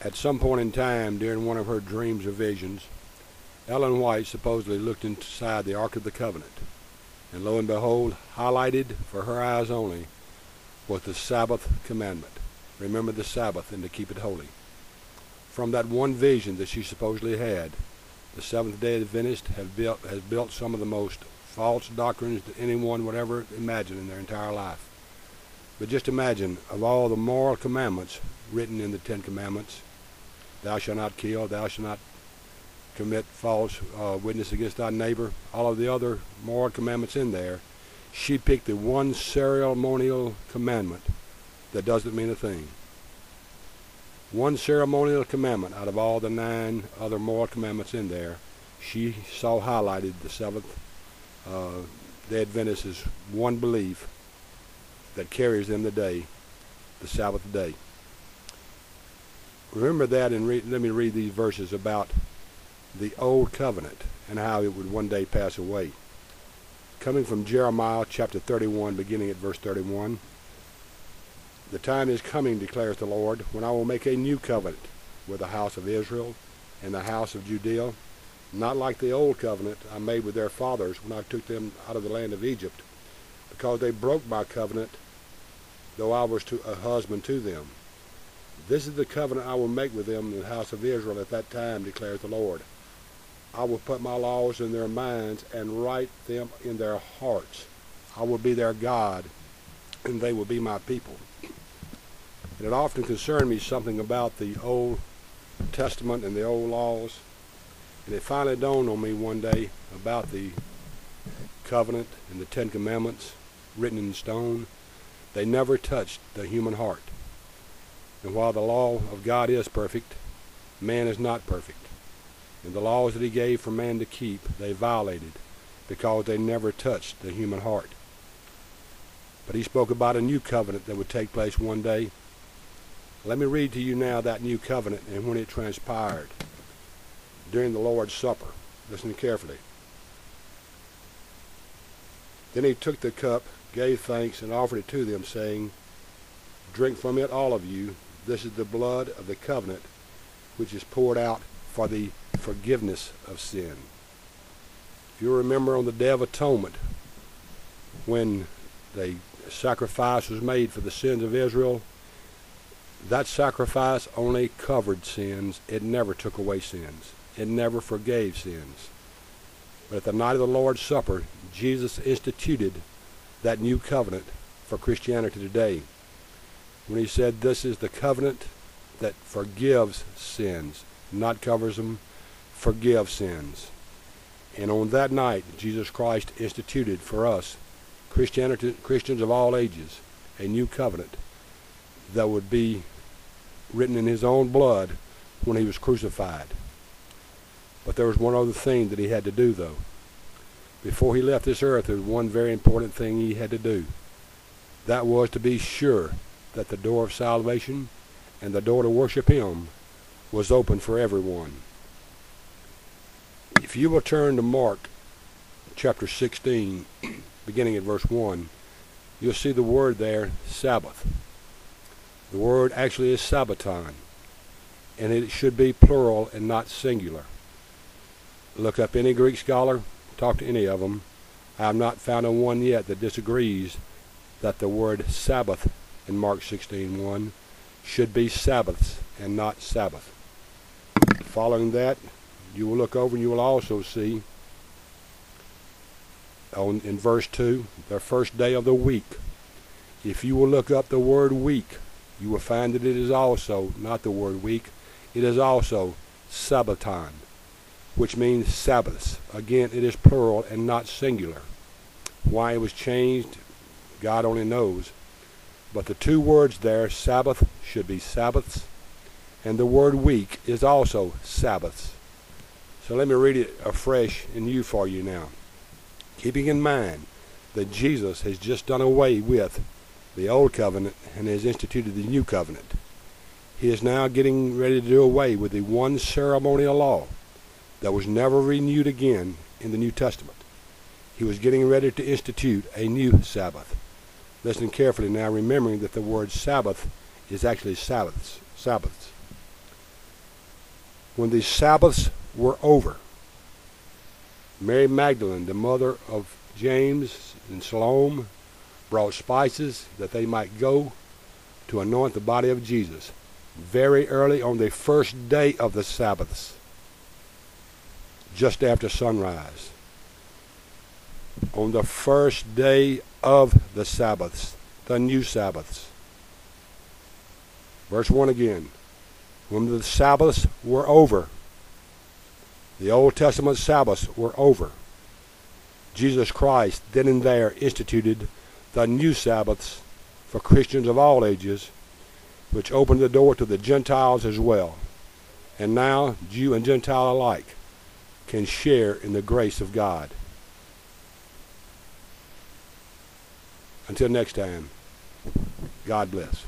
At some point in time during one of her dreams or visions, Ellen White supposedly looked inside the Ark of the Covenant, and lo and behold, highlighted for her eyes only, was the Sabbath commandment. Remember the Sabbath and to keep it holy. From that one vision that she supposedly had, the Seventh-day Adventist has built some of the most false doctrines that anyone would ever imagine in their entire life. But just imagine, of all the moral commandments written in the Ten Commandments, thou shalt not kill, thou shalt not commit false witness against thy neighbor, all of the other moral commandments in there, she picked the one ceremonial commandment that doesn't mean a thing. One ceremonial commandment out of all the 9 other moral commandments in there, she saw highlighted the Seventh-day Adventists' one belief that carries them today, the Sabbath day. Remember that, and let me read these verses about the Old Covenant and how it would one day pass away. Coming from Jeremiah chapter 31, beginning at verse 31. The time is coming, declares the Lord, when I will make a new covenant with the house of Israel and the house of Judea, not like the old covenant I made with their fathers when I took them out of the land of Egypt, because they broke my covenant, though I was a husband to them. This is the covenant I will make with them in the house of Israel at that time, declares the Lord. I will put my laws in their minds and write them in their hearts. I will be their God, and they will be my people. And it often concerned me something about the Old Testament and the old laws. And it finally dawned on me one day about the covenant and the Ten Commandments written in stone. They never touched the human heart. And while the law of God is perfect, man is not perfect. And the laws that he gave for man to keep, they violated because they never touched the human heart. But he spoke about a new covenant that would take place one day. Let me read to you now that new covenant and when it transpired during the Lord's Supper. Listen carefully. Then he took the cup, gave thanks, and offered it to them, saying, drink from it, all of you. This is the blood of the covenant, which is poured out for the forgiveness of sin. If you remember on the Day of Atonement, when the sacrifice was made for the sins of Israel, that sacrifice only covered sins. It never took away sins. It never forgave sins. But at the night of the Lord's Supper, Jesus instituted that new covenant for Christianity today, when he said, this is the covenant that forgives sins, not covers them, forgives sins. And on that night, Jesus Christ instituted for us, Christians of all ages, a new covenant that would be written in his own blood when he was crucified. But there was one other thing that he had to do, though. Before he left this earth, there was one very important thing he had to do. That was to be sure that the door of salvation and the door to worship him was open for everyone. If you will turn to Mark chapter 16, beginning at verse 1, you'll see the word there, Sabbath. The word actually is Sabbaton, and it should be plural and not singular. Look up any Greek scholar, talk to any of them. I have not found a one yet that disagrees that the word Sabbath in Mark 16:1 should be Sabbaths and not Sabbath. Following that, you will look over and you will also see in verse 2, the first day of the week. If you will look up the word week, you will find that it is also, not the word week, it is also Sabbaton, which means Sabbaths. Again, it is plural and not singular. Why it was changed, God only knows. But the two words there, Sabbath, should be Sabbaths, and the word week is also Sabbaths. So let me read it afresh and new for you now. Keeping in mind that Jesus has just done away with the old covenant and has instituted the new covenant. He is now getting ready to do away with the one ceremonial law that was never renewed again in the New Testament. He was getting ready to institute a new Sabbath. Listen carefully now, remembering that the word Sabbath is actually Sabbaths. when the Sabbaths were over, Mary Magdalene, the mother of James and Salome, brought spices that they might go to anoint the body of Jesus very early on the first day of the Sabbaths, just after sunrise. On the first day of the Sabbaths, the new Sabbaths. Verse 1 again. When the Sabbaths were over, the Old Testament Sabbaths were over, Jesus Christ then and there instituted the new Sabbaths for Christians of all ages, which opened the door to the Gentiles as well. And now, Jew and Gentile alike can share in the grace of God. Until next time, God bless.